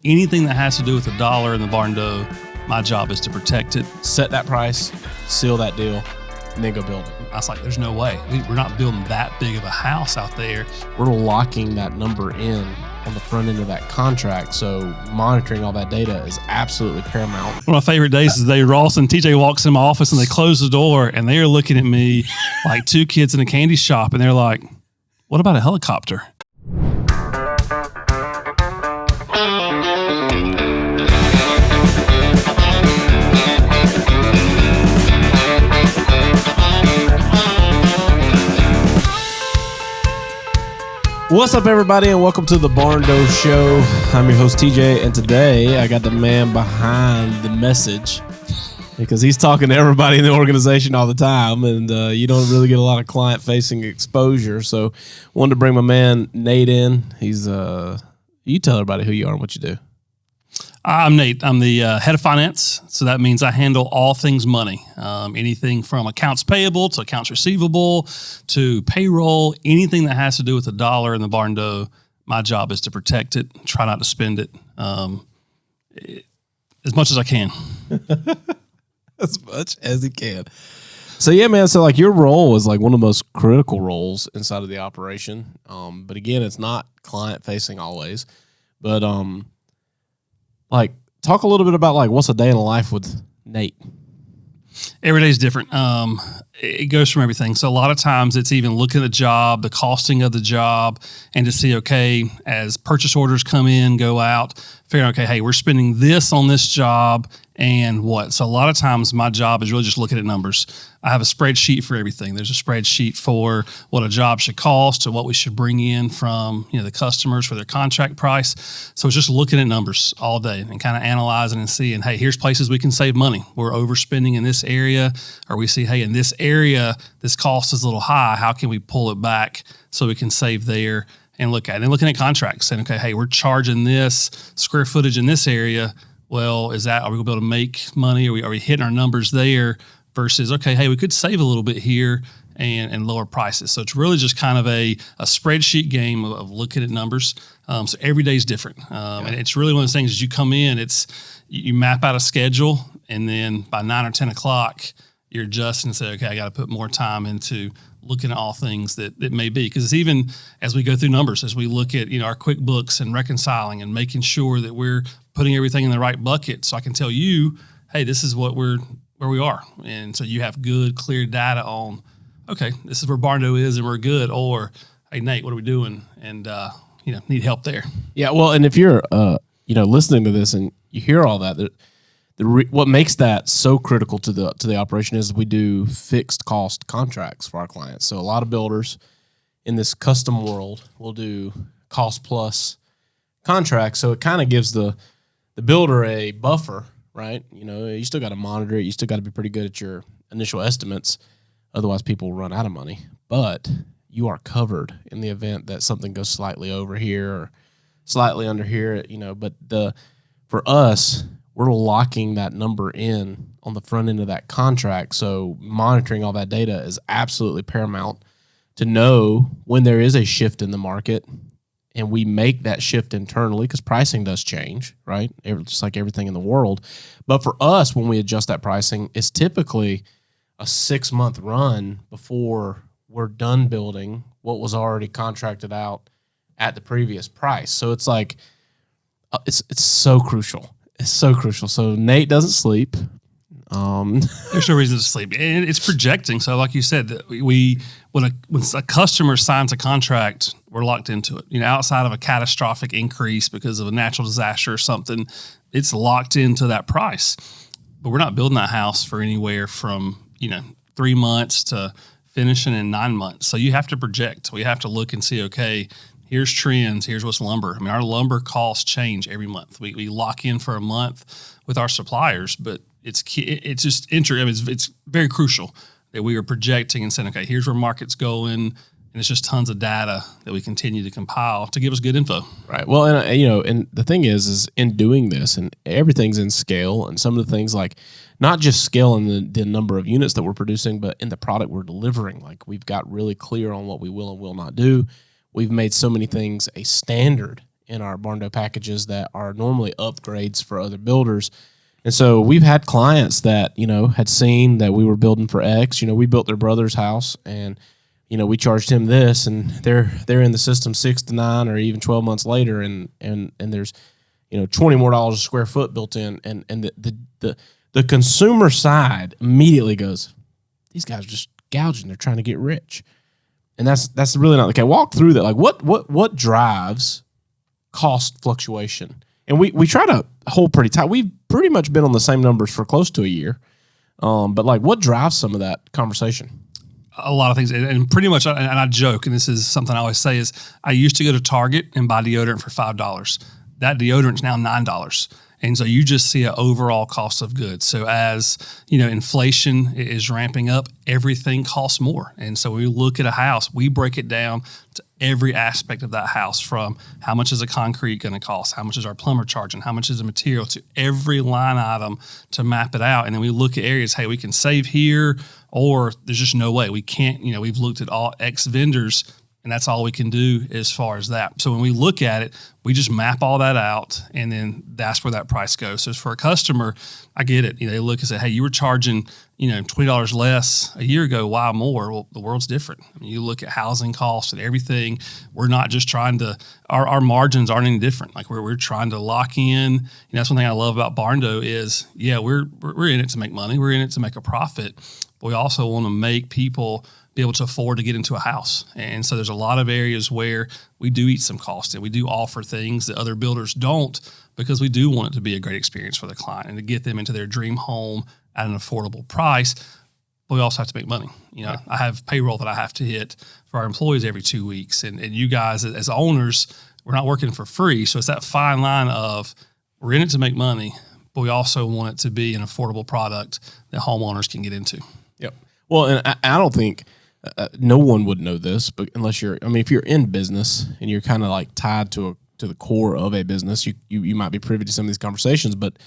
Anything that has to do with the dollar and the Barndo, my job is to protect it. Set that price, seal that deal, and then go build it. I was like, there's no way. We're not building that big of a house out there. We're locking that number in on the front end of that contract, so monitoring all that data is absolutely paramount. One of my favorite days is the day Ross and TJ walks in my office and they close the door and they're looking at me like two kids in a candy shop and they're like, what about a helicopter? What's up, everybody, and welcome to the Barndo Show. I'm your host, TJ, and today I got the man behind the message because he's talking to everybody in the organization all the time, and you don't really get a lot of client-facing exposure. So wanted to bring my man, Nate, in. He's you tell everybody who you are and what you do. I'm Nate. I'm the head of finance, so that means I handle all things money. Anything from accounts payable to accounts receivable to payroll, anything that has to do with the dollar and the Barndo, my job is to protect it, try not to spend it as much as I can. As much as he can. So yeah, man, so like your role is like one of the most critical roles inside of the operation. But again, it's not client-facing always. But like, talk a little bit about like what's a day in the life with Nate. Every day is different. It goes from everything. So a lot of times it's even looking at the job, the costing of the job, and to see, okay, as purchase orders come in, go out, figuring, okay, hey, we're spending this on this job and what? So a lot of times my job is really just looking at numbers. I have a spreadsheet for everything. There's a spreadsheet for what a job should cost to what we should bring in from the customers for their contract price. So it's just looking at numbers all day and kind of analyzing and seeing, hey, here's places we can save money. We're overspending in this area, or we see, hey, in this area, this cost is a little high. How can we pull it back so we can save there and look at it? And looking at contracts saying, okay, hey, we're charging this square footage in this area. Well, are we going to be able to make money? Are we hitting our numbers there versus, okay, hey, we could save a little bit here and lower prices. So it's really just kind of a spreadsheet game of looking at numbers. So every day is different. And it's really one of those things as you come in, you map out a schedule, and then by 9 or 10 o'clock, you're adjusting and say, okay, I got to put more time into looking at all things that may be. Because it's even as we go through numbers, as we look at our QuickBooks and reconciling and making sure that we're putting everything in the right bucket, so I can tell you, hey, this is where we are. And so you have good, clear data on, okay, this is where Barndo is and we're good. Or, hey, Nate, what are we doing? And, need help there. Yeah, well, and if you're, listening to this and you hear all that, what makes that so critical to the operation is we do fixed cost contracts for our clients. So a lot of builders in this custom world will do cost plus contracts. So it kind of gives the builder a buffer, right? You still got to monitor it. You still got to be pretty good at your initial estimates. Otherwise, people will run out of money. But you are covered in the event that something goes slightly over here or slightly under here. But for us, we're locking that number in on the front end of that contract. So monitoring all that data is absolutely paramount to know when there is a shift in the market. And we make that shift internally because pricing does change, right? Just like everything in the world. But for us, when we adjust that pricing, it's typically a 6-month run before we're done building what was already contracted out at the previous price. So it's like, it's so crucial. It's so crucial. So Nate doesn't sleep. There's no reason to sleep, and it's projecting. So, like you said, when a customer signs a contract, we're locked into it. Outside of a catastrophic increase because of a natural disaster or something, it's locked into that price. But we're not building that house for anywhere from 3 months to finishing in 9 months. So you have to project. We have to look and see, okay, here's trends. Here's what's lumber. Our lumber costs change every month. We lock in for a month with our suppliers, but it's just it's very crucial that we are projecting and saying, okay, here's where market's going, and it's just tons of data that we continue to compile to give us good info. Right. Well, and and the thing is in doing this, and everything's in scale, and some of the things like not just scale in the number of units that we're producing, but in the product we're delivering. Like we've got really clear on what we will and will not do. We've made so many things a standard in our Barndo packages that are normally upgrades for other builders. And so we've had clients that, had seen that we were building for X. We built their brother's house, and, we charged him this, and they're in the system 6 to 9 or even 12 months later, and there's, $20 more a square foot built in, and the consumer side immediately goes, these guys are just gouging. They're trying to get rich. And that's really not the case. Walk through that. Like what drives cost fluctuation? And we try to hold pretty tight. We've pretty much been on the same numbers for close to a year. But like, what drives some of that conversation? A lot of things, and pretty much, and I joke, and this is something I always say, is I used to go to Target and buy deodorant for $5. That deodorant's now $9. And so you just see an overall cost of goods. So as, inflation is ramping up, everything costs more. And so when we look at a house, we break it down to every aspect of that house, from how much is a concrete going to cost, how much is our plumber charging, how much is the material, to every line item to map it out. And then we look at areas, hey, we can save here, or there's just no way. We can't, we've looked at all X vendors, and that's all we can do as far as that. So when we look at it, we just map all that out, and then that's where that price goes. So for a customer, I get it. They look and say, hey, you were charging, $20 less a year ago. Why more? Well, the world's different. I mean, you look at housing costs and everything. We're not just trying to, our margins aren't any different. Like we're trying to lock in. That's one thing I love about Barndo is, yeah, we're in it to make money. We're in it to make a profit. But we also want to make people be able to afford to get into a house. And so there's a lot of areas where we do eat some cost, and we do offer things that other builders don't, because we do want it to be a great experience for the client and to get them into their dream home at an affordable price. But we also have to make money. I have payroll that I have to hit for our employees every 2 weeks. And you guys as owners, we're not working for free. So it's that fine line of, we're in it to make money, but we also want it to be an affordable product that homeowners can get into. Yep. Well, and I don't think no one would know this, but unless if you're in business and you're kind of like tied to the core of a business, you might be privy to some of these conversations, but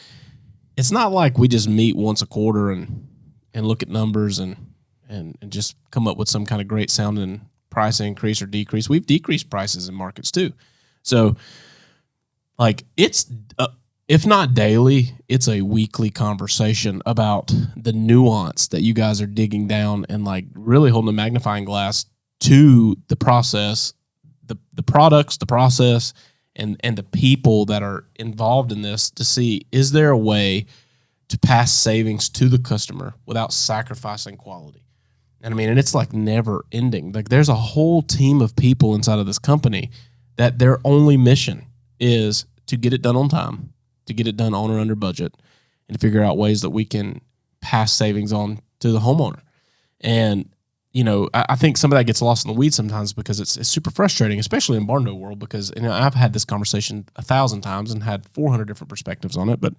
it's not like we just meet once a quarter and look at numbers and just come up with some kind of great sounding price increase or decrease. We've decreased prices in markets too. So like it's, if not daily, it's a weekly conversation about the nuance that you guys are digging down and like really holding a magnifying glass to the process, the products, the process, and the people that are involved in this, to see, is there a way to pass savings to the customer without sacrificing quality? And and it's like never ending. Like there's a whole team of people inside of this company that their only mission is to get it done on time, to get it done on or under budget, and to figure out ways that we can pass savings on to the homeowner. And, I think some of that gets lost in the weeds sometimes, because it's super frustrating, especially in Barndo world, because, I've had this conversation 1,000 times and had 400 different perspectives on it. But,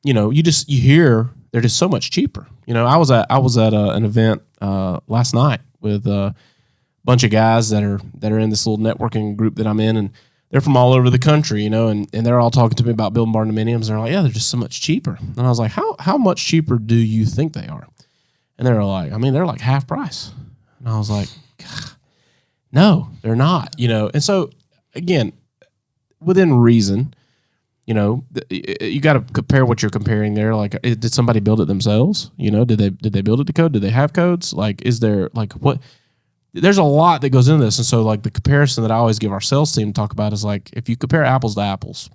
you hear they're just so much cheaper. I was at an event last night with a bunch of guys that are in this little networking group that I'm in, and they're from all over the country, and they're all talking to me about building barndominiums. They're like, yeah, they're just so much cheaper. And I was like, how much cheaper do you think they are? And they're like, they're like half price. And I was like, no, they're not, And so again, within reason, you got to compare what you're comparing there. Like, did somebody build it themselves? Did they build it to code? Did they have codes? Like, is there like what? There's a lot that goes into this. And so like the comparison that I always give our sales team to talk about is like, if you compare apples to apples,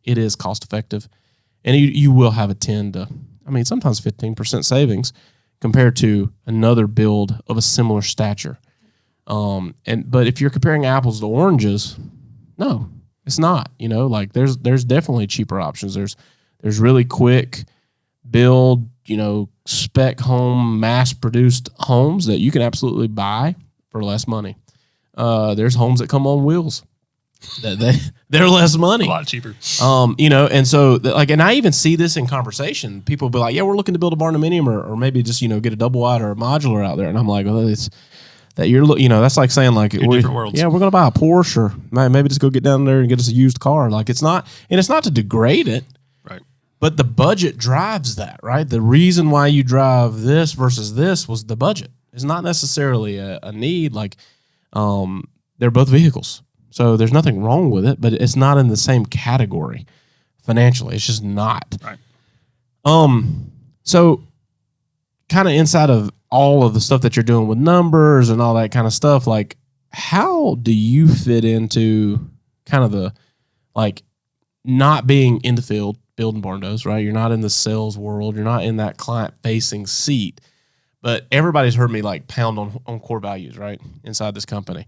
it is cost effective, and you will have a 10 to, sometimes 15% savings compared to another build of a similar stature. But if you're comparing apples to oranges, no, it's not, like there's definitely cheaper options. There's really quick build, spec home, mass produced homes that you can absolutely buy for less money. There's homes that come on wheels that they're less money, a lot cheaper. And so and I even see this in conversation. People will be like, yeah, we're looking to build a barndominium or maybe just, get a double wide or a modular out there. And I'm like, well, it's that that's like saying like, different worlds. Yeah, we're going to buy a Porsche, or maybe just go get down there and get us a used car. Like it's not to degrade it. Right. But the budget drives that, right? The reason why you drive this versus this was the budget. It's not necessarily a need. Like, they're both vehicles. So there's nothing wrong with it, but it's not in the same category financially. It's just not. Right. So kind of inside of all of the stuff that you're doing with numbers and all that kind of stuff, like how do you fit into kind of the, like, not being in the field building Barndos, right? You're not in the sales world. You're not in that client facing seat, but everybody's heard me like pound on core values, right? Inside this company.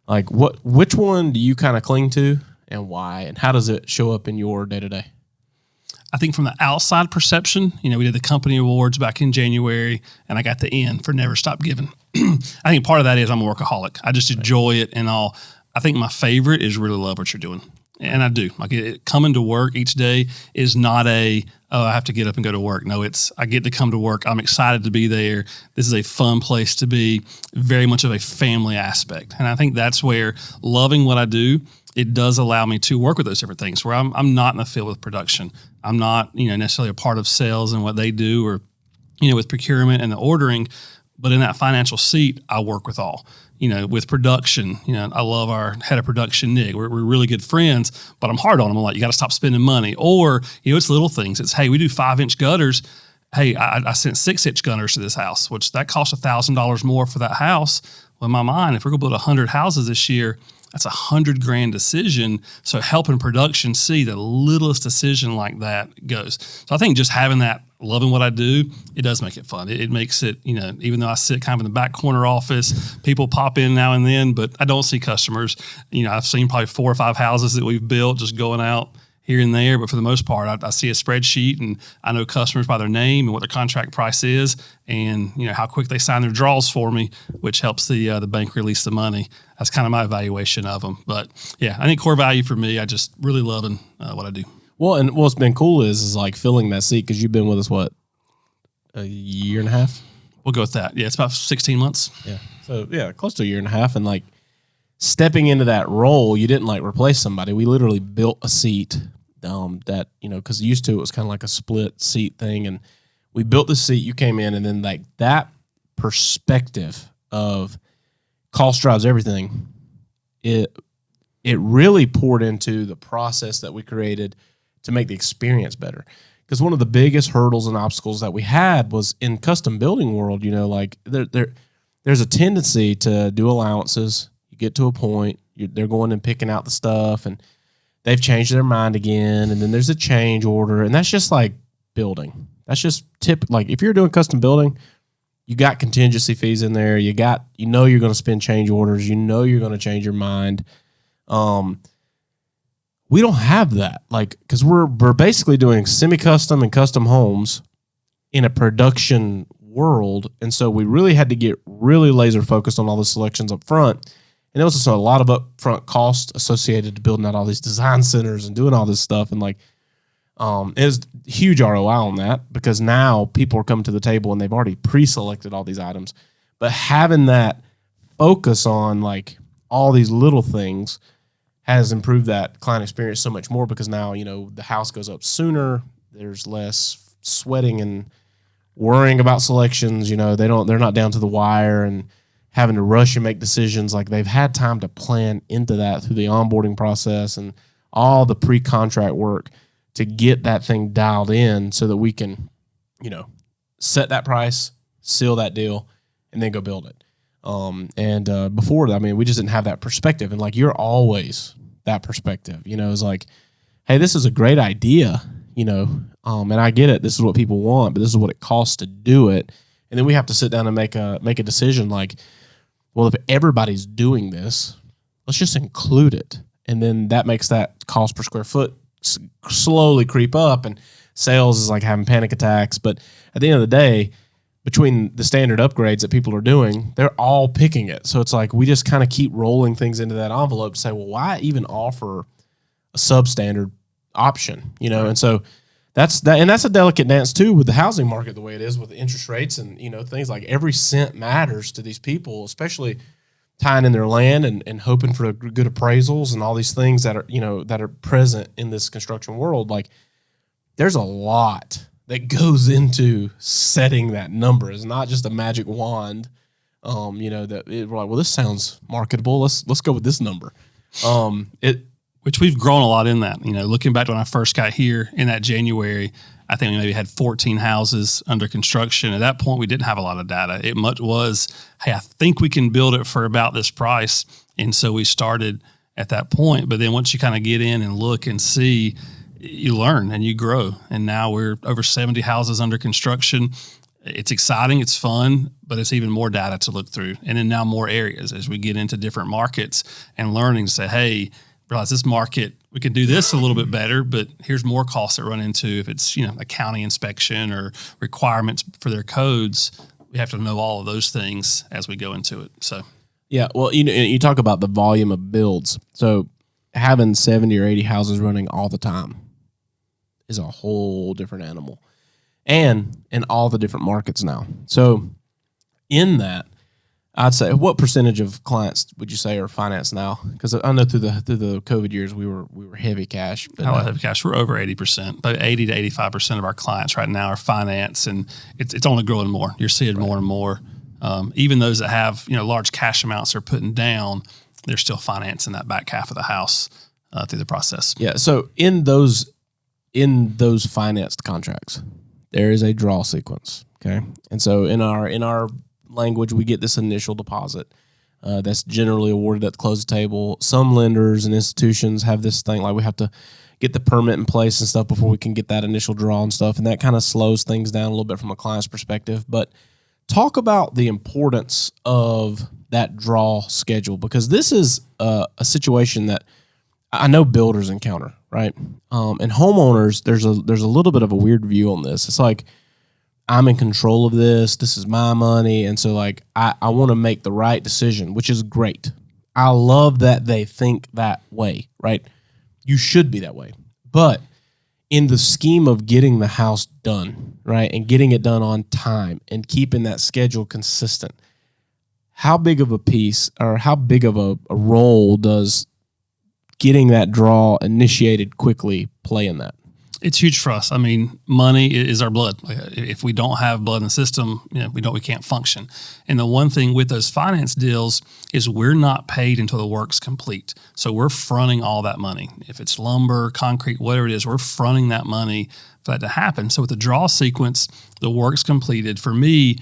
Like which one do you kind of cling to and why, and how does it show up in your day to day? I think from the outside perception, we did the company awards back in January, and I got the N for Never Stop Giving. I think part of that is I'm a workaholic. I just enjoy it and all. I think my favorite is really love what you're doing. And I do. Like coming to work each day is not I have to get up and go to work. No, I get to come to work. I'm excited to be there. This is a fun place to be, very much of a family aspect. And I think that's where loving what I do, it does allow me to work with those different things where I'm not in the field with production. I'm not, necessarily a part of sales and what they do or, with procurement and the ordering, but in that financial seat, I work with all. With production, I love our head of production, Nick. We're really good friends, but I'm hard on him. I'm like, you got to stop spending money. Or, it's little things. It's, hey, we do 5-inch gutters. Hey, I sent 6-inch gutters to this house, which that costs $1,000 more for that house. Well, in my mind, if we're going to build 100 houses this year, that's $100,000 decision. So helping production see the littlest decision like that goes. So I think just having that, loving what I do, it does make it fun. It makes it, even though I sit kind of in the back corner office, people pop in now and then, but I don't see customers. I've seen probably 4 or 5 houses that we've built just going out here and there, but for the most part, I see a spreadsheet and I know customers by their name and what their contract price is, and how quick they sign their draws for me, which helps the bank release the money. That's kind of my evaluation of them. But yeah, I think core value for me, I just really loving what I do. Well, and what's been cool is like filling that seat because you've been with us a year and a half. We'll go with that. Yeah, it's about 16 months. Yeah, so yeah, close to a year and a half, and like stepping into that role, you didn't like replace somebody. We literally built a seat. That, because used to it was kind of like a split seat thing, and we built the seat, you came in, and then like that perspective of cost drives everything, it really poured into the process that we created to make the experience better. Because one of the biggest hurdles and obstacles that we had was in custom building world, like there's a tendency to do allowances. You get to a point, they're going and picking out the stuff, and they've changed their mind again, and then there's a change order, and that's just like building. That's just like if you're doing custom building, you got contingency fees in there. You're going to spend change orders. You're going to change your mind. We don't have that, like, because we're basically doing semi-custom and custom homes in a production world, and so we really had to get really laser focused on all the selections up front. And there was also a lot of upfront cost associated to building out all these design centers and doing all this stuff. And like, it was huge ROI on that because now people are coming to the table and they've already pre-selected all these items. But having that focus on like all these little things has improved that client experience so much more because now, the house goes up sooner. There's less sweating and worrying about selections. They're not down to the wire and having to rush and make decisions. Like they've had time to plan into that through the onboarding process and all the pre-contract work to get that thing dialed in so that we can, set that price, seal that deal, and then go build it. Before that, we just didn't have that perspective. And like, you're always that perspective, it's like, hey, this is a great idea, and I get it. This is what people want, but this is what it costs to do it. And then we have to sit down and make a decision like, well, if everybody's doing this, let's just include it. And then that makes that cost per square foot slowly creep up, and sales is like having panic attacks. But at the end of the day, between the standard upgrades that people are doing, they're all picking it. So it's like we just kind of keep rolling things into that envelope to say, well, why even offer a substandard option? And so that's a delicate dance too with the housing market the way it is with the interest rates and things like every cent matters to these people, especially tying in their land and hoping for good appraisals and all these things that are present in this construction world. Like there's a lot that goes into setting that number. It's not just a magic wand. We're like, well, this sounds marketable. Let's go with this number. Which we've grown a lot in that. Looking back to when I first got here in that January, I think we maybe had 14 houses under construction. At that point, we didn't have a lot of data. It much was, hey, I think we can build it for about this price. And so we started at that point. But then once you kind of get in and look and see, you learn and you grow. And now we're over 70 houses under construction. It's exciting, it's fun, but it's even more data to look through. And then now more areas as we get into different markets and learning to say, hey, realize this market, we could do this a little bit better, but here's more costs that run into if it's, a county inspection or requirements for their codes. We have to know all of those things as we go into it. So, yeah, well, you talk about the volume of builds. So having 70 or 80 houses running all the time is a whole different animal. And in all the different markets now. So in that, I'd say, what percentage of clients would you say are financed now? Because I know through the COVID years we were heavy cash. But heavy cash. We're over 80%. About 80 to 85% of our clients right now are financed, and it's only growing more. You're seeing more and more. Even those that have large cash amounts they're putting down, they're still financing that back half of the house through the process. Yeah. So in those financed contracts, there is a draw sequence. Okay, and so in our language, we get this initial deposit that's generally awarded at the close of the table. Some lenders and institutions have this thing like we have to get the permit in place and stuff before we can get that initial draw and stuff, and that kind of slows things down a little bit from a client's perspective. But talk about the importance of that draw schedule, because this is a situation that I know builders encounter, right? And homeowners, there's a little bit of a weird view on this. It's like, I'm in control of this. This is my money. And so like, I want to make the right decision, which is great. I love that they think that way, right? You should be that way. But in the scheme of getting the house done, right, and getting it done on time and keeping that schedule consistent, how big of a piece or how big of a role does getting that draw initiated quickly play in that? It's huge for us. I mean, money is our blood. If we don't have blood in the system, we can't function. And the one thing with those finance deals is we're not paid until the work's complete. So we're fronting all that money. If it's lumber, concrete, whatever it is, we're fronting that money for that to happen. So with the draw sequence, the work's completed. For me,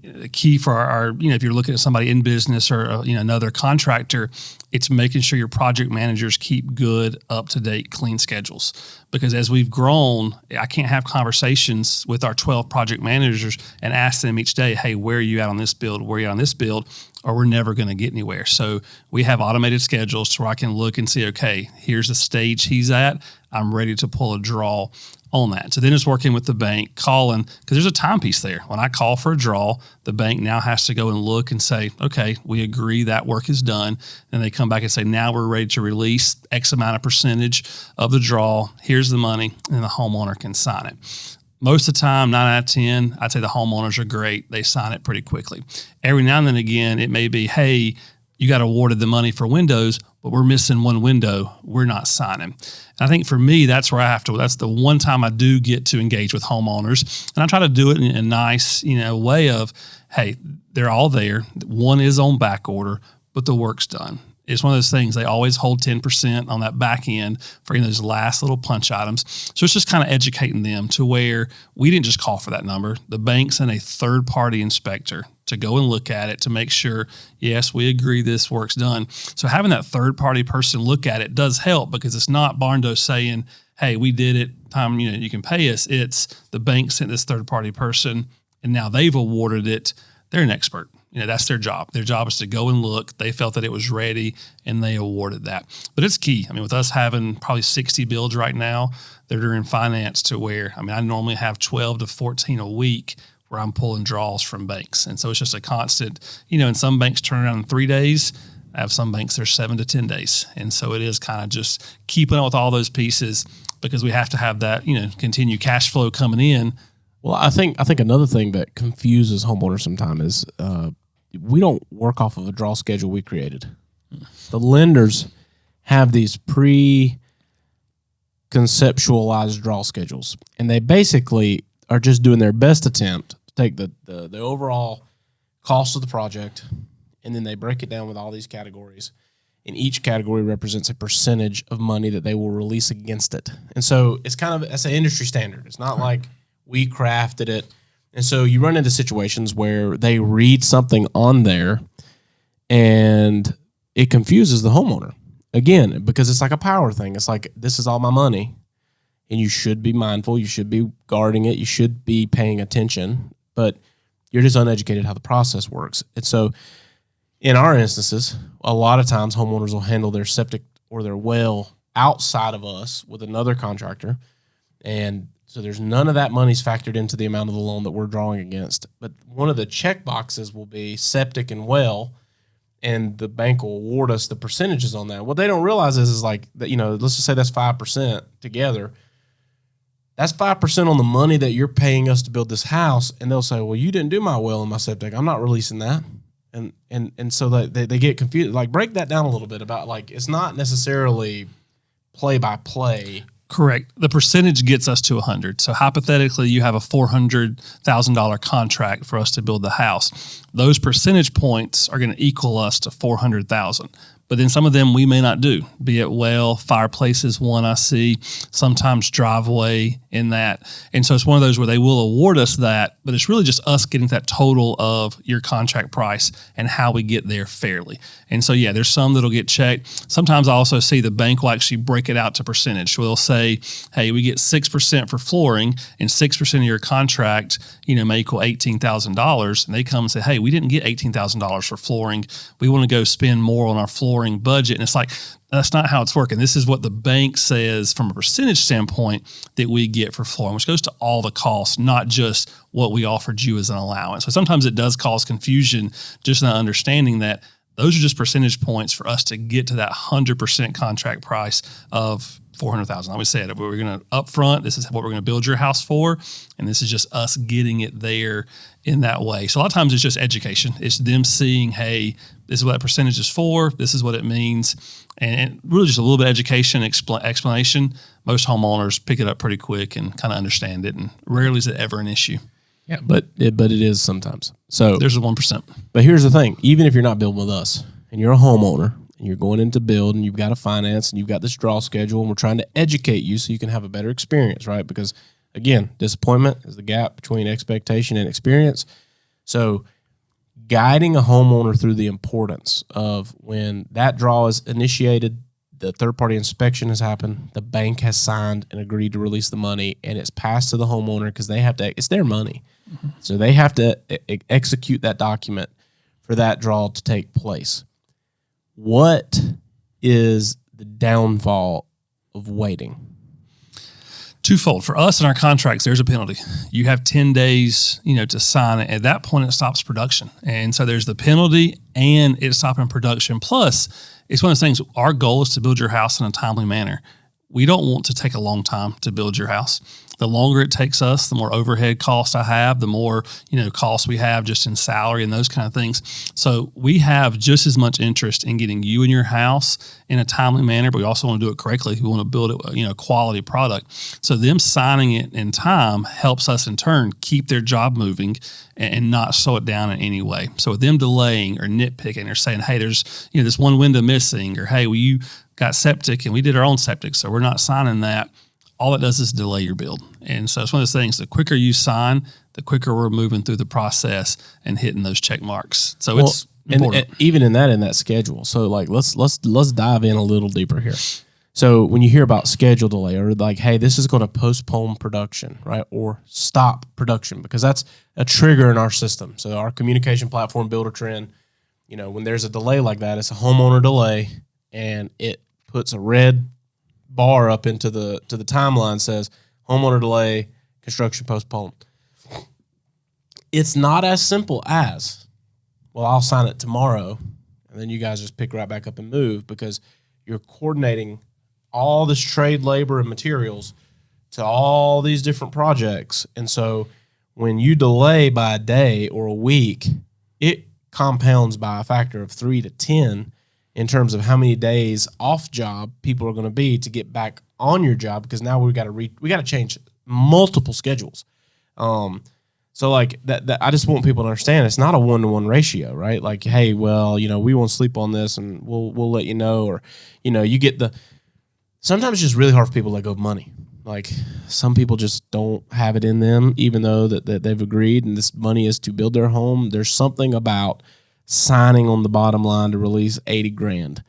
the key for our if you're looking at somebody in business or another contractor, it's making sure your project managers keep good, up-to-date, clean schedules. Because as we've grown, I can't have conversations with our 12 project managers and ask them each day, hey, where are you at on this build? Where are you at on this build? Or we're never going to get anywhere. So we have automated schedules to where I can look and see, okay, here's the stage he's at. I'm ready to pull a draw on that. So then it's working with the bank, calling, because there's a time piece there. When I call for a draw, the bank now has to go and look and say, okay, we agree that work is done. Then they come back and say, now we're ready to release X amount of percentage of the draw. Here's the money, and the homeowner can sign it. Most of the time, 9 out of 10, I'd say the homeowners are great. They sign it pretty quickly. Every now and then again, it may be, hey, you got awarded the money for windows, but we're missing one window. We're not signing. And I think for me, that's where that's the one time I do get to engage with homeowners. And I try to do it in a nice, way of, hey, they're all there. One is on back order, but the work's done. It's one of those things, they always hold 10% on that back end for those last little punch items. So it's just kind of educating them to where we didn't just call for that number. The bank sent a third-party inspector to go and look at it to make sure, yes, we agree this work's done. So having that third-party person look at it does help, because it's not Barndo saying, hey, we did it, time, you can pay us. It's the bank sent this third-party person, and now they've awarded it. They're an expert. That's their job. Their job is to go and look. They felt that it was ready, and they awarded that. But it's key. I mean, with us having probably 60 builds right now, they're in finance to where, I normally have 12 to 14 a week where I'm pulling draws from banks. And so it's just a constant, and some banks turn around in 3 days. I have some banks that are 7 to 10 days. And so it is kind of just keeping up with all those pieces, because we have to have that, continued cash flow coming in. Well, I think another thing that confuses homeowners sometimes is we don't work off of a draw schedule we created. The lenders have these pre-conceptualized draw schedules, and they basically are just doing their best attempt to take the overall cost of the project, and then they break it down with all these categories, and each category represents a percentage of money that they will release against it. And so it's that's an industry standard. It's not like we crafted it. And so you run into situations where they read something on there and it confuses the homeowner. Again, because it's like a power thing. It's like, this is all my money, and you should be mindful. You should be guarding it. You should be paying attention, but you're just uneducated how the process works. And so in our instances, a lot of times homeowners will handle their septic or their well outside of us with another contractor. And so there's none of that money's factored into the amount of the loan that we're drawing against. But one of the check boxes will be septic and well, and the bank will award us the percentages on that. What they don't realize is like that, let's just say that's 5% together. That's 5% on the money that you're paying us to build this house. And they'll say, well, you didn't do my well and my septic. I'm not releasing that. And so they get confused. Like, break that down a little bit about, like, it's not necessarily play by play. Correct. The percentage gets us to 100. So hypothetically, you have a $400,000 contract for us to build the house. Those percentage points are going to equal us to 400,000. But then some of them we may not do, be it well, fireplace is one I see, sometimes driveway in that. And so it's one of those where they will award us that, but it's really just us getting that total of your contract price and how we get there fairly. And so, yeah, there's some that'll get checked. Sometimes I also see the bank will actually break it out to percentage. So they'll say, hey, we get 6% for flooring, and 6% of your contract, may equal $18,000. And they come and say, hey, we didn't get $18,000 for flooring. We want to go spend more on our flooring budget. And it's like, that's not how it's working. This is what the bank says from a percentage standpoint that we get for flooring, which goes to all the costs, not just what we offered you as an allowance. So sometimes it does cause confusion, just not understanding that those are just percentage points for us to get to that 100% contract price of $400,000. Like we said, we're going to upfront, this is what we're going to build your house for, and this is just us getting it there in that way. So a lot of times it's just education. It's them seeing, hey, this is what that percentage is for, this is what it means, and really just a little bit of education, explanation. Most homeowners pick it up pretty quick and kind of understand it, and rarely is it ever an issue. Yeah, but it is sometimes. So there's a 1%. But here's the thing: even if you're not building with us and you're a homeowner and you're going into build and you've got a finance and you've got this draw schedule, and we're trying to educate you so you can have a better experience, right? Because again, disappointment is the gap between expectation and experience. So guiding a homeowner through the importance of when that draw is initiated, the third-party inspection has happened, the bank has signed and agreed to release the money, and it's passed to the homeowner because they have to. It's their money, so they have to execute that document for that draw to take place. What is the downfall of waiting? Twofold. For us in our contracts, there's a penalty. You have 10 days, to sign it. At that point, it stops production. And so there's the penalty and it's stopping production. Plus, it's one of those things, our goal is to build your house in a timely manner. We don't want to take a long time to build your house. The longer it takes us, the more overhead costs I have, the more, costs we have just in salary and those kind of things. So we have just as much interest in getting you and your house in a timely manner, but we also want to do it correctly. We want to build it, a quality product. So them signing it in time helps us in turn keep their job moving and not slow it down in any way. So with them delaying or nitpicking or saying, hey, there's, this one window missing, or hey, well, you got septic and we did our own septic, so we're not signing that. All it does is delay your build. And so it's one of those things, the quicker you sign, the quicker we're moving through the process and hitting those check marks. So it's important. And even in that schedule. So like, let's dive in a little deeper here. So when you hear about schedule delay, or like, hey, this is going to postpone production, right? Or stop production, because that's a trigger in our system. So our communication platform, Builder Trend, when there's a delay like that, it's a homeowner delay, and it puts a red bar up into the timeline, says homeowner delay, construction postponed. It's not as simple as, well, I'll sign it tomorrow, and then you guys just pick right back up and move, because you're coordinating all this trade labor and materials to all these different projects. And so when you delay by a day or a week, it compounds by a factor of 3 to 10 in terms of how many days off job people are going to be to get back on your job, because now we got to change multiple schedules. So like that I just want people to understand it's not a 1-to-1 ratio, right? Like, hey, well, we won't sleep on this and we'll let you know, or you get sometimes it's just really hard for people to let go of money. Like some people just don't have it in them, even though that they've agreed and this money is to build their home. There's something about signing on the bottom line to release $80,000.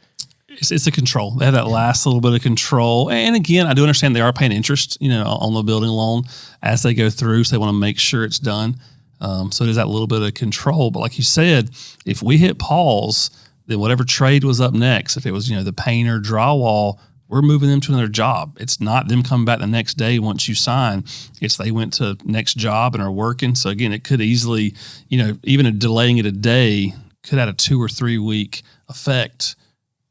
It's a control. They have that last little bit of control. And again, I do understand they are paying interest, on the building loan as they go through. So they want to make sure it's done. So there's that little bit of control. But like you said, if we hit pause, then whatever trade was up next, if it was, the painter, drywall, we're moving them to another job. It's not them coming back the next day once you sign. It's they went to next job and are working. So again, it could easily, even delaying it a day could have a 2 or 3 week effect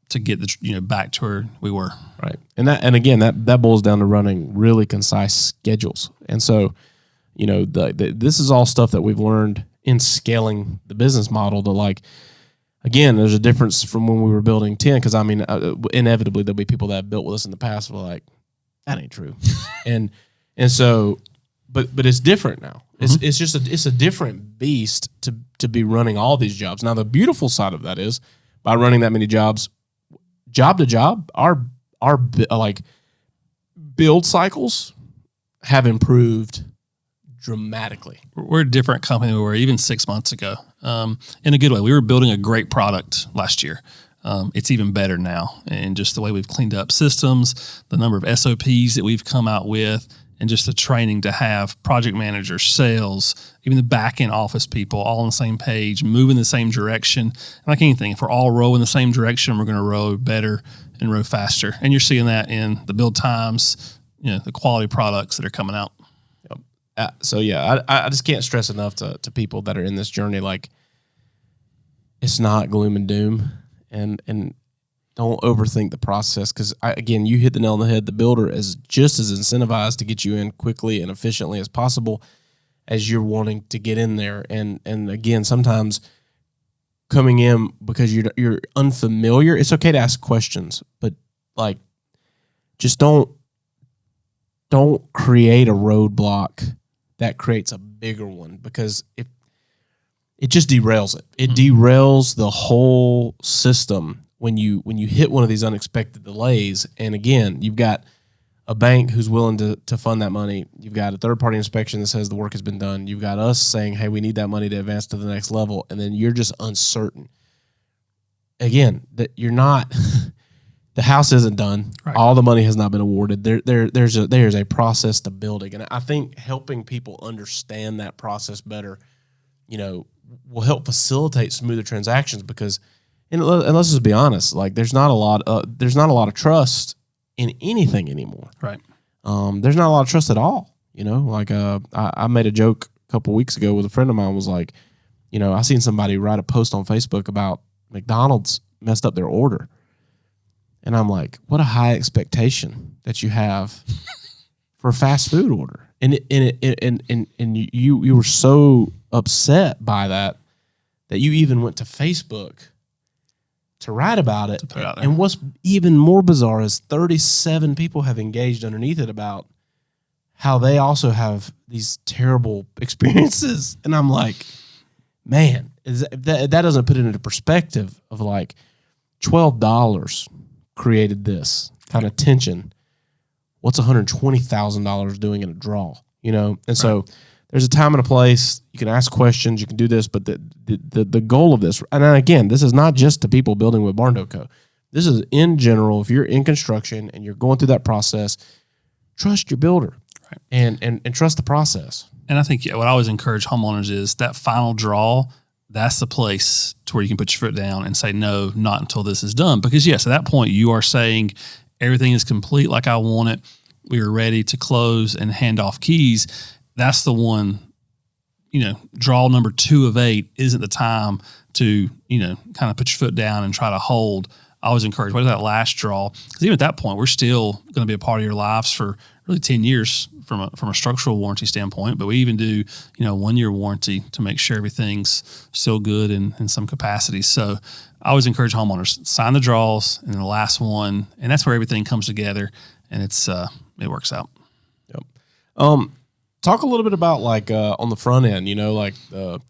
to get back to where we were. Right. And again, that boils down to running really concise schedules. And so, this is all stuff that we've learned in scaling the business model to like, again, there's a difference from when we were building 10, because inevitably there'll be people that have built with us in the past who are like, that ain't true. and so, but it's different now. It's just a different beast to be running all these jobs. Now, the beautiful side of that is by running that many jobs, job to job, our like build cycles have improved dramatically. We're a different company than we were even 6 months ago. In a good way. We were building a great product last year. It's even better now. And just the way we've cleaned up systems, the number of SOPs that we've come out with, and just the training to have project managers, sales, even the back end office people all on the same page, moving the same direction. And like anything, if we're all rowing the same direction, we're going to row better and row faster. And you're seeing that in the build times, the quality products that are coming out. I just can't stress enough to people that are in this journey, like it's not gloom and doom, and don't overthink the process, because again, you hit the nail on the head. The builder is just as incentivized to get you in quickly and efficiently as possible as you're wanting to get in there. And again, sometimes coming in because you're unfamiliar, it's okay to ask questions, but like just don't create a roadblock that creates a bigger one, because it just derails it. It derails the whole system when you hit one of these unexpected delays. And again, you've got a bank who's willing to fund that money. You've got a third-party inspection that says the work has been done. You've got us saying, hey, we need that money to advance to the next level. And then you're just uncertain. Again, that you're not the house isn't done. Right. All the money has not been awarded. There's a process to building. And I think helping people understand that process better, will help facilitate smoother transactions, because and let's just be honest, like there's not a lot of trust in anything anymore. Right. There's not a lot of trust at all. Like I made a joke a couple weeks ago with a friend of mine, was like, I seen somebody write a post on Facebook about McDonald's messed up their order. And I'm like, what a high expectation that you have for a fast food order. And you were so upset by that you even went to Facebook to write about it. And what's even more bizarre is 37 people have engaged underneath it about how they also have these terrible experiences. And I'm like, man, that doesn't put it into perspective of like $12 created this kind of tension. What's $120,000 doing in a draw? And so there's a time and a place. You can ask questions. You can do this, but the goal of this, and again, this is not just to people building with Barndo Co. This is in general. If you're in construction and you're going through that process, trust your builder, right, and trust the process. And I think what I always encourage homeowners is that final draw. That's the place to where you can put your foot down and say, no, not until this is done. Because yes, at that point you are saying everything is complete like I want it. We are ready to close and hand off keys. That's the one, draw number 2 of 8 isn't the time to, kind of put your foot down and try to hold. I always encourage, what is that last draw? Because even at that point, we're still going to be a part of your lives for really 10 years from a structural warranty standpoint. But we even do, 1-year warranty to make sure everything's still good in some capacity. So I always encourage homeowners, sign the draws and the last one, and that's where everything comes together, and it works out. Yep. Talk a little bit about like on the front end, like the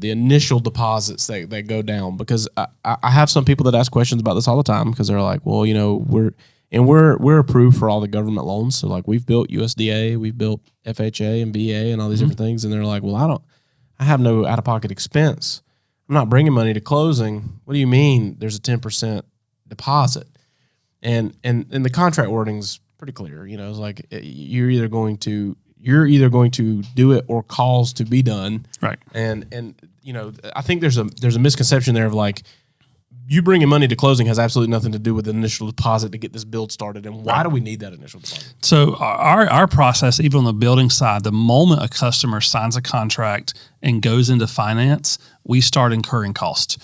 initial deposits that go down, because I have some people that ask questions about this all the time, because they're like, well, we're approved for all the government loans. So like we've built USDA, we've built FHA and BA and all these different things. And they're like, well, I have no out-of-pocket expense. I'm not bringing money to closing. What do you mean there's a 10% deposit? And the contract wording's pretty clear. It's like you're either going to do it or cause to be done. Right. And I think there's a misconception there of like, you bringing money to closing has absolutely nothing to do with the initial deposit to get this build started. And why do we need that initial deposit? So our process, even on the building side, the moment a customer signs a contract and goes into finance, we start incurring costs.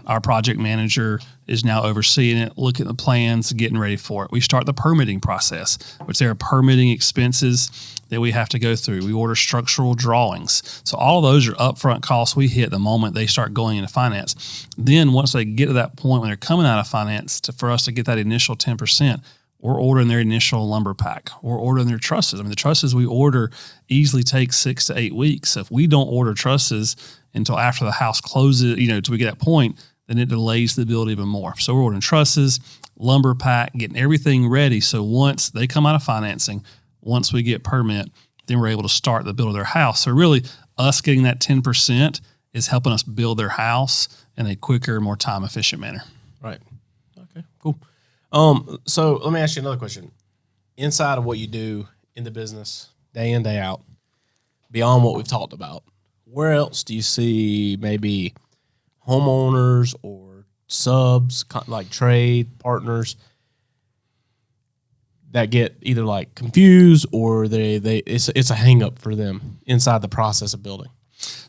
Our project manager is now overseeing it, looking at the plans, getting ready for it. We start the permitting process, which there are permitting expenses that we have to go through. We order structural drawings. So all of those are upfront costs we hit the moment they start going into finance. Then once they get to that point when they're coming out of finance, for us to get that initial 10%, we're ordering their initial lumber pack. We're ordering their trusses. The trusses we order easily take 6 to 8 weeks. If we don't order trusses until after the house closes, till we get that point, then it delays the build even more. So we're ordering trusses, lumber pack, getting everything ready. So once they come out of financing, once we get permit, then we're able to start the build of their house. So really, us getting that 10% is helping us build their house in a quicker, more time-efficient manner. Right. Okay, cool. So let me ask you another question. Inside of what you do in the business, day in, day out, beyond what we've talked about, where else do you see maybe homeowners or subs, like trade partners, that get either like confused or it's a hang up for them inside the process of building?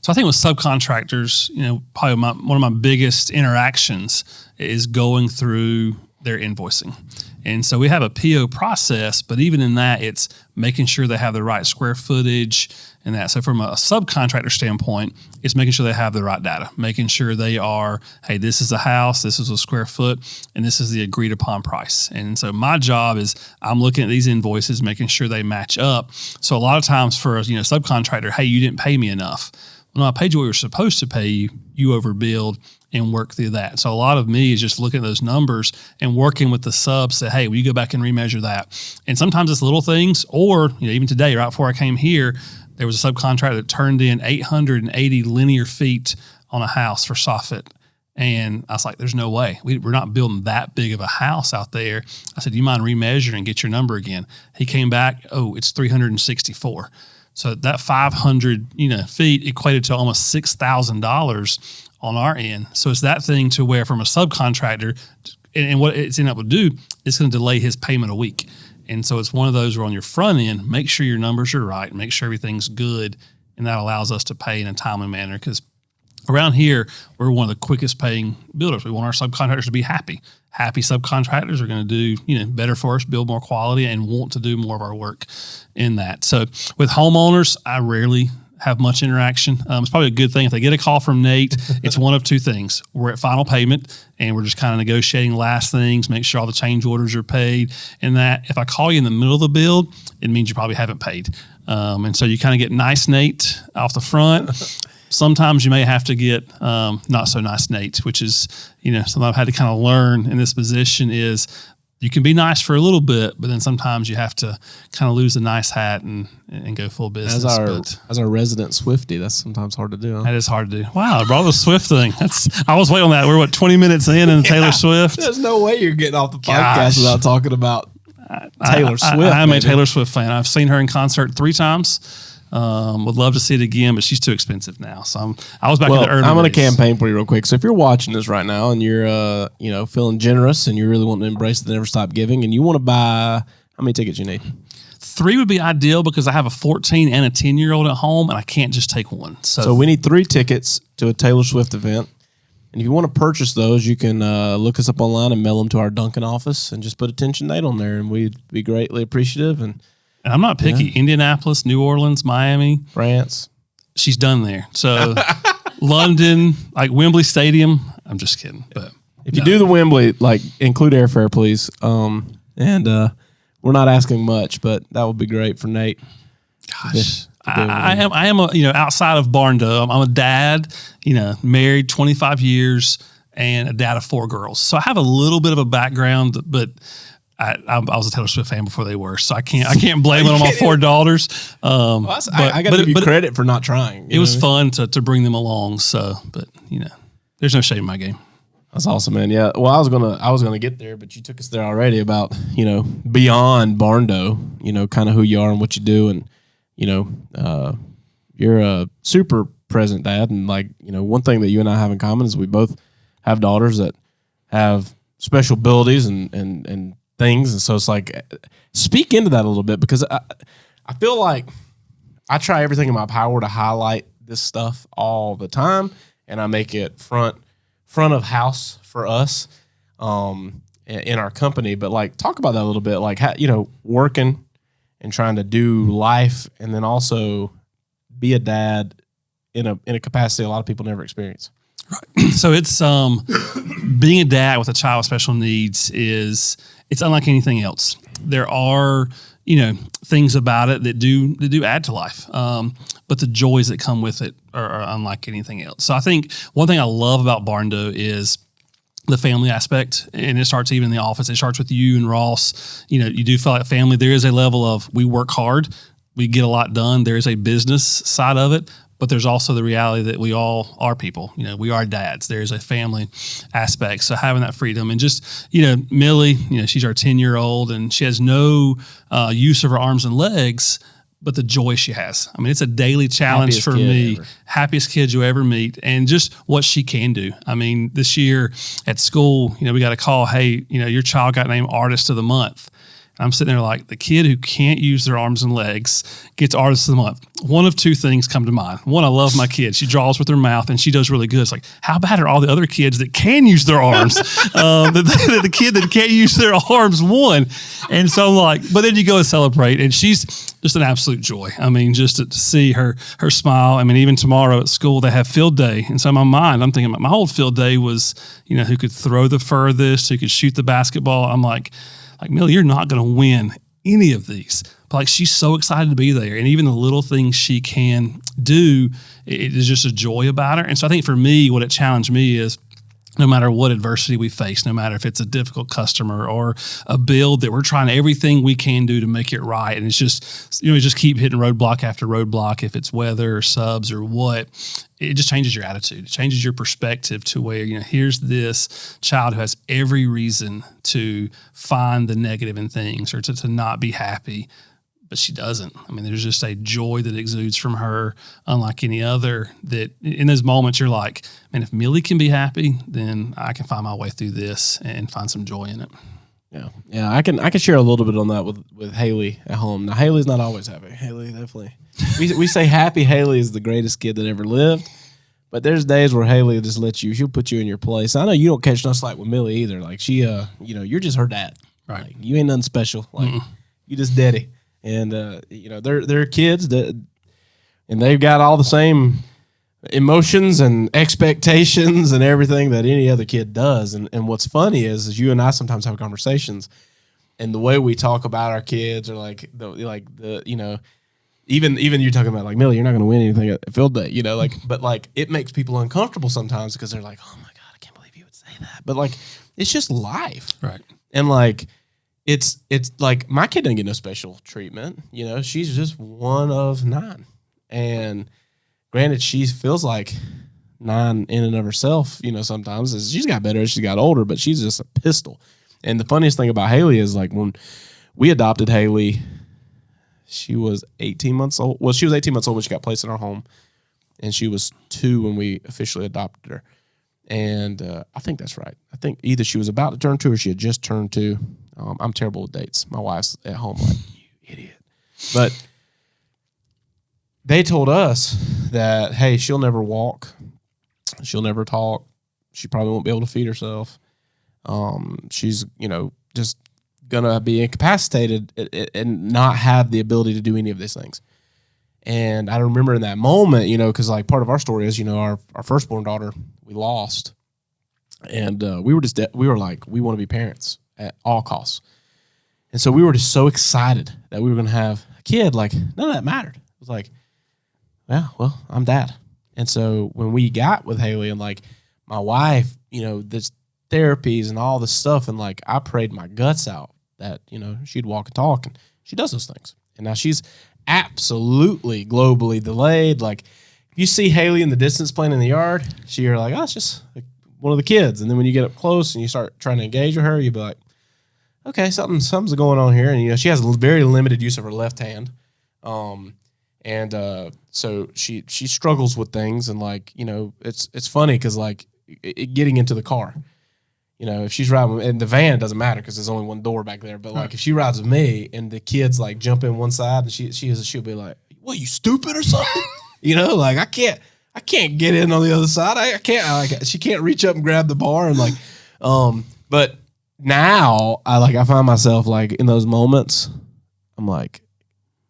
So I think with subcontractors, probably one of my biggest interactions is going through their invoicing. And so we have a PO process, but even in that, it's making sure they have the right square footage and that. So from a subcontractor standpoint, it's making sure they have the right data, making sure they are, hey, this is a house, this is a square foot, and this is the agreed upon price. And so my job is I'm looking at these invoices, making sure they match up. So a lot of times for a subcontractor, hey, you didn't pay me enough. Well, no, I paid you what we were supposed to pay you. You overbilled, and work through that. So a lot of me is just looking at those numbers and working with the subs, say, hey, will you go back and remeasure that? And sometimes it's little things, or even today, right before I came here, there was a subcontractor that turned in 880 linear feet on a house for soffit. And I was like, there's no way. We're not building that big of a house out there. I said, do you mind remeasuring and get your number again? He came back, it's 364. So that 500 feet equated to almost $6,000 on our end. So it's that thing to where from a subcontractor, and what it's ended up to do, it's going to delay his payment a week. And so it's one of those where on your front end, make sure your numbers are right, make sure everything's good, and that allows us to pay in a timely manner, because around here, we're one of the quickest paying builders. We want our subcontractors to be happy. Happy subcontractors are going to do better for us, build more quality, and want to do more of our work in that. So with homeowners, I rarely have much interaction. It's probably a good thing if they get a call from Nate. It's one of two things: we're at final payment and we're just kind of negotiating last things, make sure all the change orders are paid. And that if I call you in the middle of the build, it means you probably haven't paid. And so you kind of get nice Nate off the front. Sometimes you may have to get not so nice Nate, which is something I've had to kind of learn in this position is you can be nice for a little bit, but then sometimes you have to kind of lose the nice hat and go full business. As our resident Swiftie, that's sometimes hard to do. Huh? That is hard to do. Wow, I brought the Swift thing. I was waiting on that. We're 20 minutes in and Taylor Swift. There's no way you're getting off the podcast without talking about Taylor Swift. I'm a Taylor Swift fan. I've seen her in concert 3 times. Would love to see it again, but she's too expensive now. So I was back in the early days. I'm going to campaign for you real quick. So if you're watching this right now and you're, feeling generous and you really want to embrace the Never Stop Giving and you want to buy, how many tickets you need? 3 would be ideal because I have a 14 and a 10-year-old at home and I can't just take one. So we need 3 tickets to a Taylor Swift event. And if you want to purchase those, you can look us up online and mail them to our Duncan office and just put attention Nate on there. And we'd be greatly appreciative. And I'm not picky. Yeah. Indianapolis, New Orleans, Miami. France. She's done there. So London, like Wembley Stadium. I'm just kidding. But if you do the Wembley, include airfare, please. And we're not asking much, but that would be great for Nate. Gosh, I am a, outside of Barndo, I'm a dad, married 25 years and a dad of 4 girls. So I have a little bit of a background, but I was a Taylor Swift fan before they were, so I can't blame it on my 4 daughters. I got to give you credit for not trying. It was fun to bring them along. So, but there's no shame in my game. That's awesome, man. Yeah. Well, I was gonna get there, but you took us there already about beyond Barndo, kind of who you are and what you do, and you're a super present dad, and one thing that you and I have in common is we both have daughters that have special abilities and things, and so it's like, speak into that a little bit, because I feel like I try everything in my power to highlight this stuff all the time, and I make it front of house for us in our company. But talk about that a little bit, how, working and trying to do life, and then also be a dad in a capacity a lot of people never experience. Right. So it's being a dad with a child with special needs it's unlike anything else. There are things about it that do add to life, but the joys that come with it are unlike anything else. So I think one thing I love about Barndo is the family aspect, and it starts even in the office. It starts with you and Ross. You do feel like family. There is a level of, we work hard, we get a lot done. There is a business side of it, but there's also the reality that we all are people. We are dads. There's a family aspect. So having that freedom, and just, Millie, she's our 10-year-old, and she has no use of her arms and legs, but the joy she has. I mean, it's a daily challenge for me. Happiest kid you ever meet, and just what she can do. I mean, this year at school, we got a call, hey, your child got named Artist of the Month. I'm sitting there like, the kid who can't use their arms and legs gets Artist of the Month. One of 2 things come to mind. One, I love my kid. She draws with her mouth and she does really good. It's like, how bad are all the other kids that can use their arms? The kid that can't use their arms won. And so I'm like, but then you go and celebrate, and she's just an absolute joy. I mean, just to see her smile. I mean, even tomorrow at school, they have field day. And so in my mind, I'm thinking about my whole field day was, who could throw the furthest, who could shoot the basketball. I'm like, Millie, you're not going to win any of these. But she's so excited to be there. And even the little things she can do, it is just a joy about her. And so I think for me, what it challenged me is, no matter what adversity we face, no matter if it's a difficult customer or a build that we're trying everything we can do to make it right. And it's just, just keep hitting roadblock after roadblock. If it's weather or subs or what, it just changes your attitude. It changes your perspective to where, here's this child who has every reason to find the negative in things, or to not be happy, but she doesn't. I mean, there's just a joy that exudes from her, unlike any other, that in those moments you're like, man, if Millie can be happy, then I can find my way through this and find some joy in it. Yeah. I can share a little bit on that with Haley at home. Now, Haley's not always happy. Haley definitely. we say happy Haley is the greatest kid that ever lived, but there's days where Haley will just she'll put you in your place. I know you don't catch no slack with Millie either. Like, she, you're just her dad. Right. Like, you ain't nothing special. Like, you just daddy. And they're kids and they've got all the same emotions and expectations and everything that any other kid does. And what's funny is you and I sometimes have conversations, and the way we talk about our kids, or even you talking about like, Millie, you're not going to win anything at field day, but it makes people uncomfortable sometimes, because they're like, oh my God, I can't believe you would say that. But it's just life. Right. And it's like, my kid doesn't get no special treatment. She's just one of 9. And granted, she feels like 9 in and of herself, sometimes. She's got better as she got older, but she's just a pistol. And the funniest thing about Haley is, when we adopted Haley, she was 18 months old. Well, she was 18 months old when she got placed in our home, and she was 2 when we officially adopted her. And I think that's right. I think either she was about to turn 2 or she had just turned 2. I'm terrible with dates. My wife's at home like, you idiot. But they told us that, hey, she'll never walk. She'll never talk. She probably won't be able to feed herself. She's, just going to be incapacitated and not have the ability to do any of these things. And I remember in that moment, because part of our story is, our firstborn daughter, we lost. And we were like, we want to be parents at all costs. And so we were just so excited that we were going to have a kid. Like, none of that mattered. It was like, yeah, well, I'm dad. And so when we got with Haley and like my wife, this therapies and all this stuff, and like I prayed my guts out that, she'd walk and talk, and she does those things. And now she's absolutely globally delayed. Like, if you see Haley in the distance playing in the yard, you're like, oh, it's just like one of the kids. And then when you get up close and you start trying to engage with her, you'll be like, okay, something's going on here. And, she has very limited use of her left hand. So she struggles with things, and like, it's funny because like getting into the car, if she's riding in the van, it doesn't matter because there's only one door back there. But like if she rides with me and the kids like jump in one side, and she'll be like, "What, you stupid or something?" Like I can't get in on the other side. I can't. She can't reach up and grab the bar, and like, but now I find myself like in those moments, I'm like,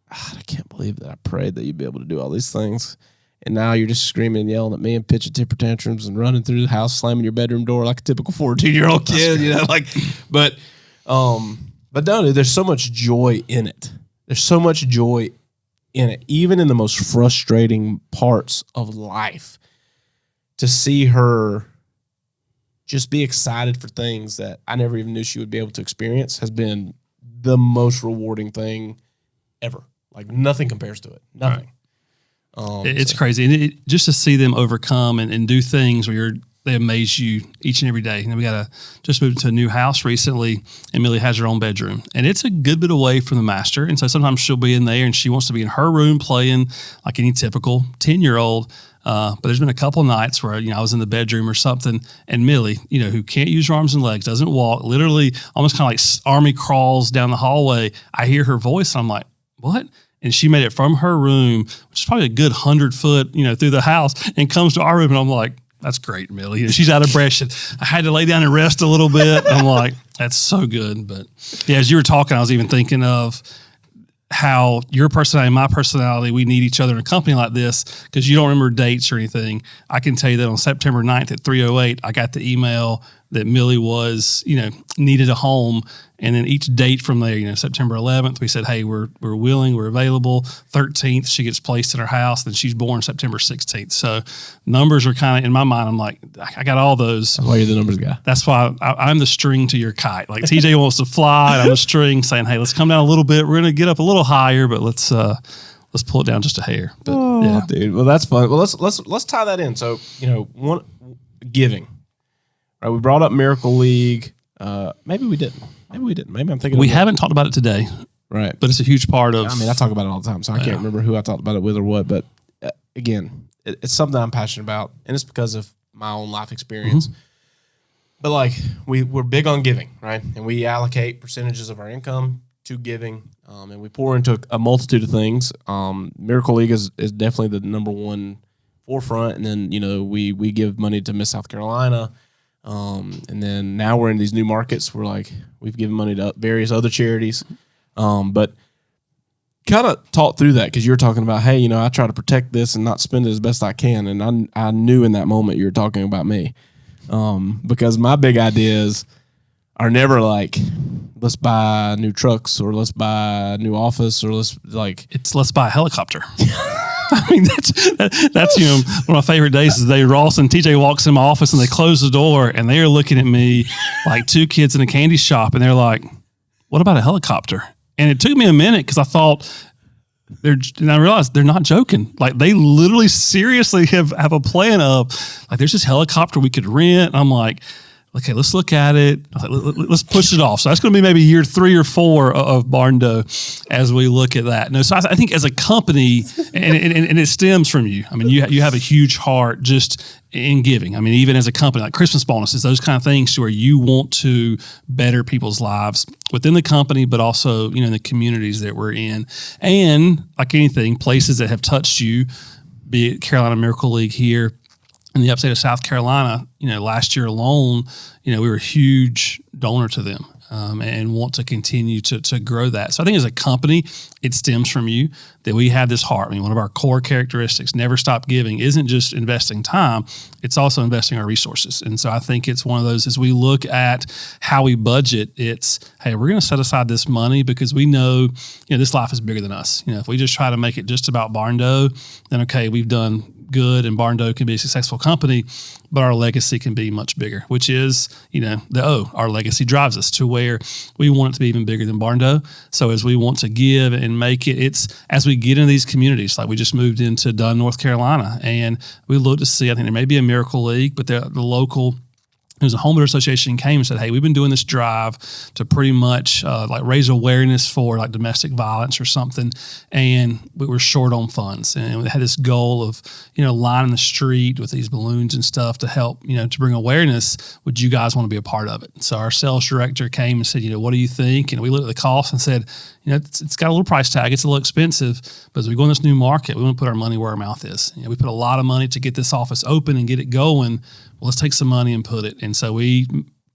I can't believe that I prayed that you'd be able to do all these things. And now you're just screaming and yelling at me and pitching temper tantrums and running through the house, slamming your bedroom door like a typical 14-year-old kid, but no, there's so much joy in it. There's so much joy in it, even in the most frustrating parts of life, to see her just be excited for things that I never even knew she would be able to experience has been the most rewarding thing ever. Like nothing compares to it. Nothing. Right. It's crazy. And just to see them overcome and do things where they amaze you each and every day. We just moved to a new house recently, and Millie has her own bedroom, and it's a good bit away from the master. And so sometimes she'll be in there and she wants to be in her room playing like any typical 10-year-old. But there's been a couple of nights where, I was in the bedroom or something, and Millie, who can't use her arms and legs, doesn't walk, literally almost kind of like army crawls down the hallway. I hear her voice and I'm like, what? And she made it from her room, which is probably a good 100 foot, through the house, and comes to our room. And I'm like, that's great, Millie. She's out of breath. I had to lay down and rest a little bit. I'm like, that's so good. But yeah, as you were talking, I was even thinking of how your personality and my personality, we need each other in a company like this, because you don't remember dates or anything. I can tell you that on September 9th at 3:08, I got the email that Millie was, needed a home. And then each date from there, September 11th, we said, hey, we're willing, we're available. 13th, she gets placed in her house. Then she's born September 16th. So numbers are kind of, in my mind, I'm like, I got all those. That's why you're the numbers guy. That's why I'm the string to your kite. Like TJ wants to fly, and I'm the string saying, hey, let's come down a little bit. We're going to get up a little higher, but let's pull it down just a hair. But yeah, dude. Well, that's fun. Well, let's tie that in. So, giving. Right, we brought up Miracle League. Maybe we didn't. Maybe I'm thinking. We haven't talked about it today, right? But it's a huge part of. I talk about it all the time, so I can't remember who I talked about it with or what. But again, it's something I'm passionate about, and it's because of my own life experience. Mm-hmm. But like we're big on giving, right? And we allocate percentages of our income to giving, and we pour into a multitude of things. Miracle League is definitely the number one forefront, and then we give money to Miss South Carolina. And then now we're in these new markets. We've given money to various other charities. But kind of talk through that, because you're talking about, hey, I try to protect this and not spend it as best I can. And I knew in that moment you were talking about me. Because my big ideas are never like, let's buy new trucks or let's buy a new office or let's buy a helicopter. That's one of my favorite days is Ross and TJ walks in my office and they close the door and they are looking at me like two kids in a candy shop, and they're like, what about a helicopter? And it took me a minute because I thought and I realized they're not joking. Like they literally seriously have a plan of like, there's this helicopter we could rent. And I'm like, okay, let's look at it. Let's push it off. So that's going to be maybe year 3 or 4 of Barndo as we look at that. No, so I think as a company, and it stems from you. You have a huge heart just in giving. Even as a company, like Christmas bonuses, those kind of things, to where you want to better people's lives within the company, but also in the communities that we're in, and like anything, places that have touched you, be it Carolina Miracle League here in the upstate of South Carolina. Last year alone, we were a huge donor to them. and want to continue to grow that. So I think as a company, it stems from you that we have this heart. I mean, one of our core characteristics, never stop giving, isn't just investing time, it's also investing our resources. And so I think it's one of those, as we look at how we budget, it's, hey, we're going to set aside this money because we know, this life is bigger than us. If we just try to make it just about Barndo, then okay, we've done good and Barndo can be a successful company, but our legacy can be much bigger, which is, our legacy drives us to where we want it to be even bigger than Barndo. So as we want to give and make it, it's as we get into these communities, like we just moved into Dunn, North Carolina, and we look to see, I think there may be a Miracle League, but the local, there's a homeowner association came and said, hey, we've been doing this drive to pretty much raise awareness for like domestic violence or something. And we were short on funds. And we had this goal of, lining the street with these balloons and stuff to help, to bring awareness. Would you guys want to be a part of it? So our sales director came and said, what do you think? And we looked at the cost and said, it's got a little price tag. It's a little expensive, but as we go in this new market, we want to put our money where our mouth is. We put a lot of money to get this office open and get it going. Well, let's take some money and put it. And so we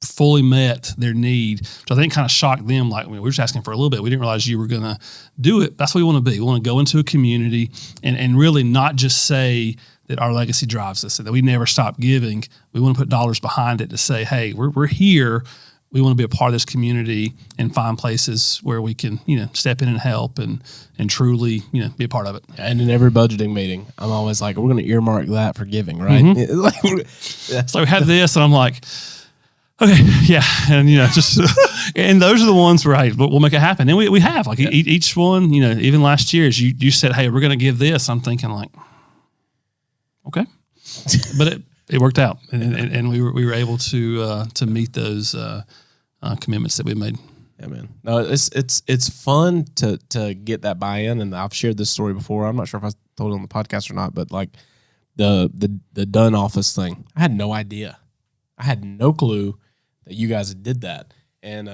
fully met their need, which I think kind of shocked them. Like, we were just asking for a little bit. We didn't realize you were going to do it. That's what we want to be. We want to go into a community and really not just say that our legacy drives us and that we never stop giving. We want to put dollars behind it to say, hey, we're here. We want to be a part of this community and find places where we can, step in and help and truly, be a part of it. And in every budgeting meeting, I'm always like, we're going to earmark that for giving, right? Mm-hmm. So we had this, and I'm like, okay, yeah, and just, and those are the ones where, hey, we'll make it happen. And we have like each one, even last year, as you said, hey, we're going to give this. I'm thinking like, okay, but it worked out, and we were able to meet those commitments that we made. Yeah, man. No, it's fun to get that buy-in, and I've shared this story before. I'm not sure if I told it on the podcast or not, but like the Dunn office thing, I had no idea. I had no clue that you guys did that, and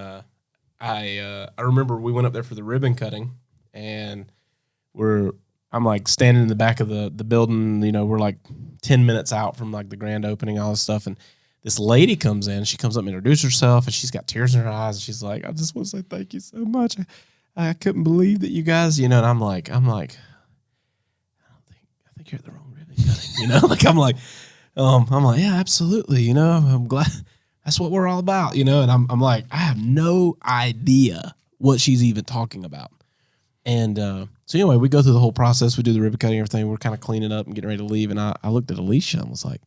I remember we went up there for the ribbon cutting, and I'm like standing in the back of the building, we're like 10 minutes out from like the grand opening, all this stuff. And this lady comes in, she comes up and introduces herself, and she's got tears in her eyes. And she's like, I just want to say thank you so much. I couldn't believe that you guys, and I'm like, I think you're at the wrong ribbon cutting, I'm like, yeah, absolutely. I'm glad that's what we're all about, and I'm like, I have no idea what she's even talking about. And so anyway, we go through the whole process. We do the ribbon cutting, everything. We're kind of cleaning up and getting ready to leave. And I looked at Alicia and was like,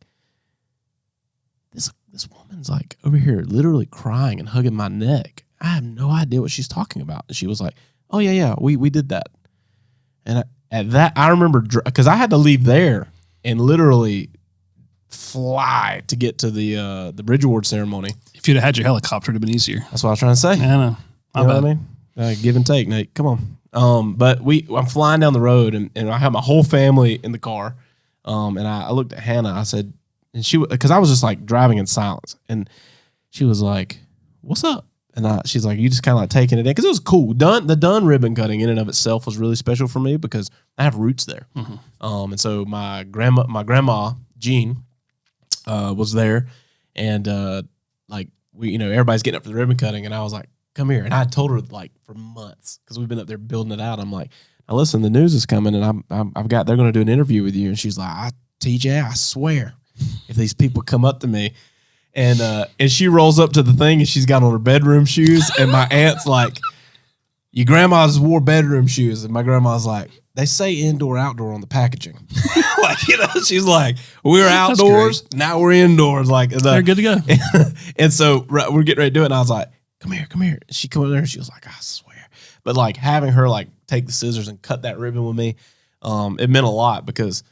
this woman's like over here literally crying and hugging my neck. I have no idea what she's talking about. And she was like, oh, yeah, we did that. And at that, I remember, because I had to leave there and literally fly to get to the Bridge Award ceremony. If you'd have had your helicopter, it would have been easier. That's what I was trying to say. Yeah, I know. You know what I mean? Give and take, Nate. Come on. But I'm flying down the road, and I have my whole family in the car. And I looked at Hannah. I said, and because I was just like driving in silence, and she was like, "What's up?" And she's like, "You just kind of like taking it in," because it was cool. The Dunn ribbon cutting in and of itself was really special for me because I have roots there. Mm-hmm. And so my grandma Jean was there, and everybody's getting up for the ribbon cutting, and I was like, come here. And I told her like for months, because we've been up there building it out. I'm like, now listen, the news is coming, and they're going to do an interview with you. And she's like, TJ, I swear, if these people come up to me, and she rolls up to the thing, and she's got on her bedroom shoes, and my aunt's like, your grandma's wore bedroom shoes, and my grandma's like, they say indoor, outdoor on the packaging. She's like, we're outdoors, now we're indoors. Like, they're good to go. And so we're getting ready to do it, and I was like, come here. And she came over there, and she was like, I swear. But like having her like take the scissors and cut that ribbon with me, it meant a lot because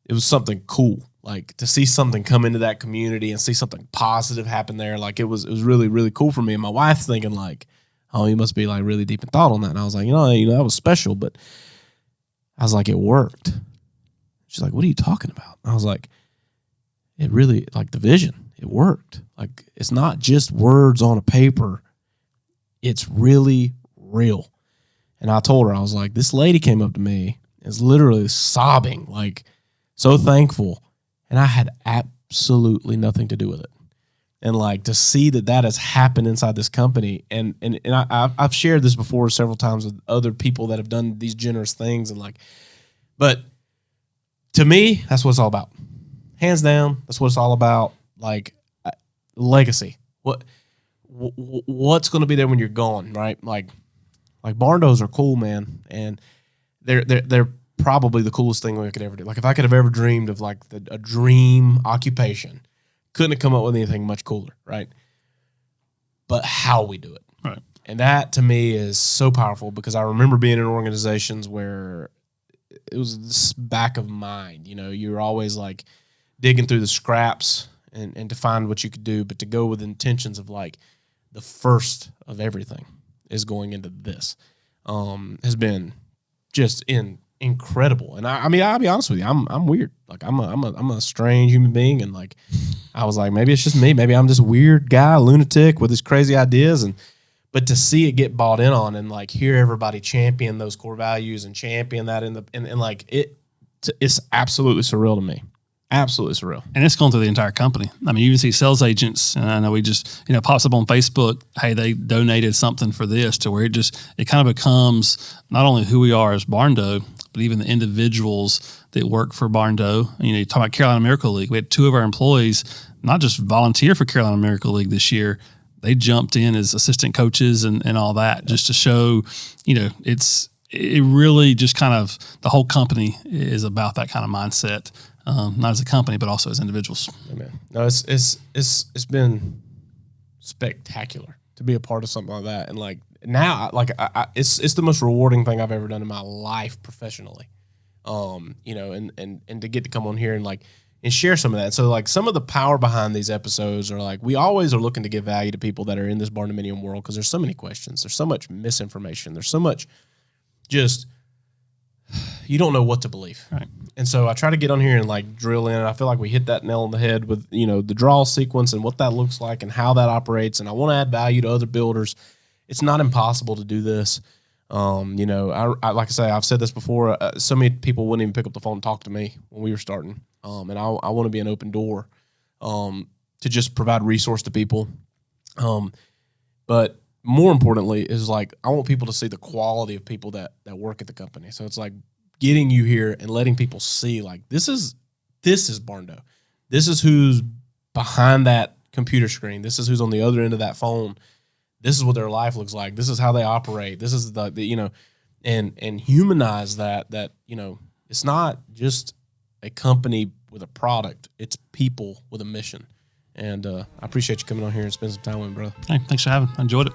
it was something cool. Like to see something come into that community and see something positive happen there. Like it was really, really cool for me. And my wife's thinking like, oh, you must be like really deep in thought on that. And I was like, that was special, but I was like, it worked. She's like, what are you talking about? I was like, it really, like the vision, it worked. Like it's not just words on a paper. It's really real. And I told her, I was like, this lady came up to me and is literally sobbing, like so thankful. And I had absolutely nothing to do with it. And like to see that has happened inside this company, and I've shared this before several times with other people that have done these generous things, and like, but to me, that's what it's all about. Hands down, that's what it's all about. Like legacy. What's going to be there when you're gone, right? Like Barndos are cool, man, and they're probably the coolest thing we could ever do. Like if I could have ever dreamed of like a dream occupation, couldn't have come up with anything much cooler, right? But how we do it. Right. And that to me is so powerful because I remember being in organizations where it was this back of mind, you're always like digging through the scraps and to find what you could do, but to go with intentions of like the first of everything is going into this has been just incredible. And I mean, I'll be honest with you, I'm weird. Like I'm a strange human being, and like I was like, maybe it's just me. Maybe I'm just a weird guy, lunatic with these crazy ideas. But to see it get bought in on and like hear everybody champion those core values and champion that and like it's absolutely surreal to me. Absolutely surreal. And it's going through the entire company. I mean, you even see sales agents, and I know we just, pops up on Facebook, hey, they donated something for this, to where it kind of becomes not only who we are as Barndo, but even the individuals that work for Barndo. You talk about Carolina Miracle League. We had 2 of our employees not just volunteer for Carolina Miracle League this year, they jumped in as assistant coaches and all that, just to show, it really just kind of, the whole company is about that kind of mindset. Not as a company, but also as individuals. Amen. No, it's been spectacular to be a part of something like that, and like now, like it's the most rewarding thing I've ever done in my life professionally. And to get to come on here and share some of that. So like some of the power behind these episodes are like, we always are looking to give value to people that are in this barndominium world, because there's so many questions, there's so much misinformation, there's so much just you don't know what to believe. Right. And so I try to get on here and like drill in. And I feel like we hit that nail on the head with, the draw sequence and what that looks like and how that operates. And I want to add value to other builders. It's not impossible to do this. I like I say, I've said this before. So many people wouldn't even pick up the phone and talk to me when we were starting. And I want to be an open door to just provide resource to people. But more importantly is like, I want people to see the quality of people that work at the company. So it's like getting you here and letting people see like, this is Barndo. This is who's behind that computer screen. This is who's on the other end of that phone. This is what their life looks like. This is how they operate. This is and humanize that, it's not just a company with a product. It's people with a mission. And I appreciate you coming on here and spending some time with me, brother. Hey, thanks for having me. I enjoyed it.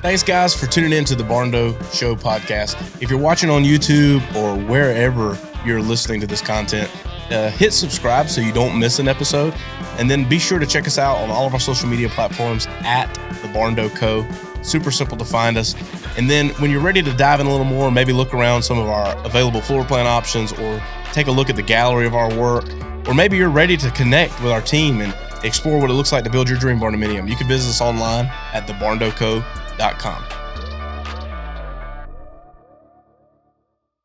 Thanks, guys, for tuning in to the Barndo Show podcast. If you're watching on YouTube or wherever you're listening to this content, hit subscribe so you don't miss an episode. And then be sure to check us out on all of our social media platforms at the Barndo Co. Super simple to find us. And then when you're ready to dive in a little more, maybe look around some of our available floor plan options, or take a look at the gallery of our work, or maybe you're ready to connect with our team and explore what it looks like to build your dream barndominium, you can visit us online at thebarndoco.com.